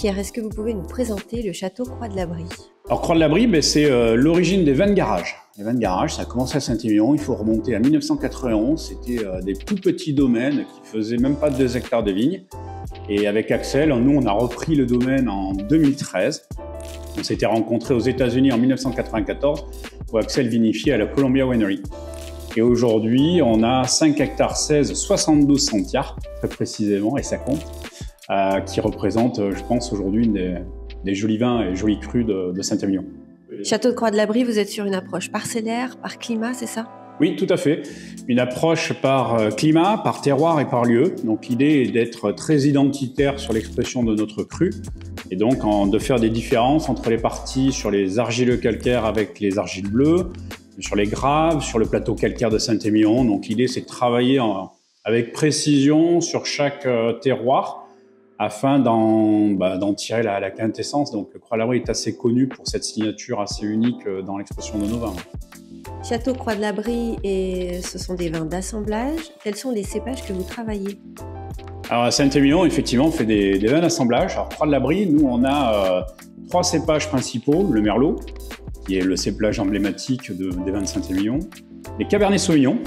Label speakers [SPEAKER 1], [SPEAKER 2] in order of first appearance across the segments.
[SPEAKER 1] Pierre, est-ce que vous pouvez nous présenter le château Croix de l'Abri?
[SPEAKER 2] Alors Croix de l'Abri, c'est l'origine des vins de garage. Les vins de garage, ça a commencé à Saint-Émilion, il faut remonter à 1991. C'était des tout petits domaines qui faisaient même pas 2 hectares de vignes. Et avec Axel, nous, on a repris le domaine en 2013. On s'était rencontrés aux États-Unis en 1994 où Axel vinifiait à la Columbia Winery. Et aujourd'hui, on a 5 hectares 16, 72 centiares, très précisément, et ça compte, qui représente, je pense, aujourd'hui des jolis vins et jolis crus de Saint-Émilion.
[SPEAKER 1] Château de Croix de l'Abri, vous êtes sur une approche parcellaire, par climat, c'est ça?
[SPEAKER 2] Oui, tout à fait. Une approche par climat, par terroir et par lieu. Donc l'idée est d'être très identitaire sur l'expression de notre cru et donc de faire des différences entre les parties sur les argileux calcaires avec les argiles bleues, sur les graves, sur le plateau calcaire de Saint-Émilion. Donc l'idée c'est de travailler avec précision sur chaque terroir afin d'en tirer la quintessence. Donc Croix de l'Abri est assez connu pour cette signature assez unique dans l'expression de nos vins.
[SPEAKER 1] Château Croix de l'Abri, ce sont des vins d'assemblage. Quels sont les cépages que vous travaillez?
[SPEAKER 2] Alors à Saint-Émilion, effectivement, on fait des vins d'assemblage. Alors Croix de l'Abri, nous on a 3 cépages principaux. Le Merlot, qui est le cépage emblématique des vins de Saint-Émilion, les Cabernet Sauvignon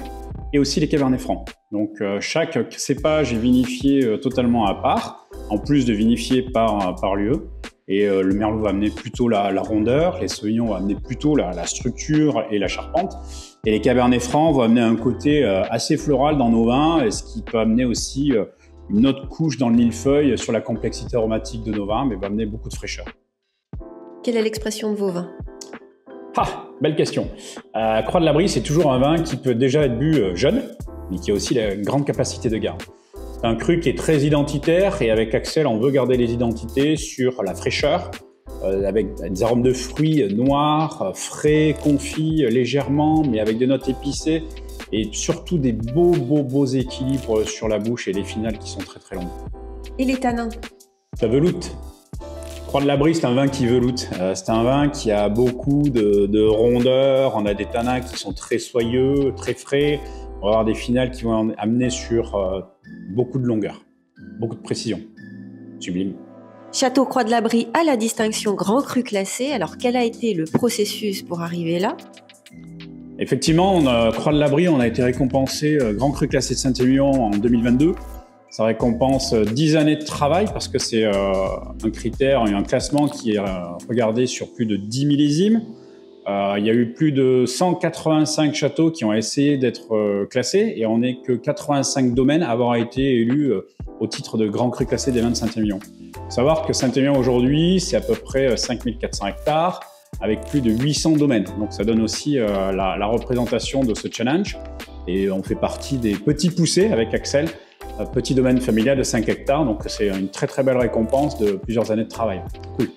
[SPEAKER 2] et aussi les Cabernet Francs. Donc chaque cépage est vinifié totalement à part, en plus de vinifier par lieu. Et le Merlot va amener plutôt la rondeur, les Sauvignons vont amener plutôt la structure et la charpente. Et les Francs vont amener un côté assez floral dans nos vins, ce qui peut amener aussi une autre couche dans le millefeuille sur la complexité aromatique de nos vins, mais va amener beaucoup de fraîcheur.
[SPEAKER 1] Quelle est l'expression de vos vins?
[SPEAKER 2] Ah, belle question. Croix de l'Abri, c'est toujours un vin qui peut déjà être bu jeune, mais qui a aussi la grande capacité de garde. C'est un cru qui est très identitaire et avec Axel, on veut garder les identités sur la fraîcheur, avec des arômes de fruits noirs, frais, confits légèrement, mais avec des notes épicées et surtout des beaux équilibres sur la bouche et les finales qui sont très longues.
[SPEAKER 1] Et les tanins? Ça
[SPEAKER 2] veloute. Croix de l'Abri, c'est un vin qui veloute. C'est un vin qui a beaucoup de rondeur. On a des tanins qui sont très soyeux, très frais. On va avoir des finales qui vont amener sur beaucoup de longueur, beaucoup de précision. Sublime.
[SPEAKER 1] Château Croix de l'Abri a la distinction Grand Cru classé. Alors, quel a été le processus pour arriver là?
[SPEAKER 2] Effectivement, Croix de l'Abri, on a été récompensé Grand Cru classé de Saint-Émilion en 2022. Ça récompense 10 années de travail parce que c'est un critère et un classement qui est regardé sur plus de 10 millésimes. Il y a eu plus de 185 châteaux qui ont essayé d'être classés et on n'est que 85 domaines à avoir été élus au titre de Grand Cru classé des vins de Saint-Émilion. Il faut savoir que Saint-Émilion aujourd'hui, c'est à peu près 5400 hectares avec plus de 800 domaines. Donc ça donne aussi la représentation de ce challenge et on fait partie des petits poussés avec Axel, petit domaine familial de 5 hectares. Donc c'est une très belle récompense de plusieurs années de travail. Cool.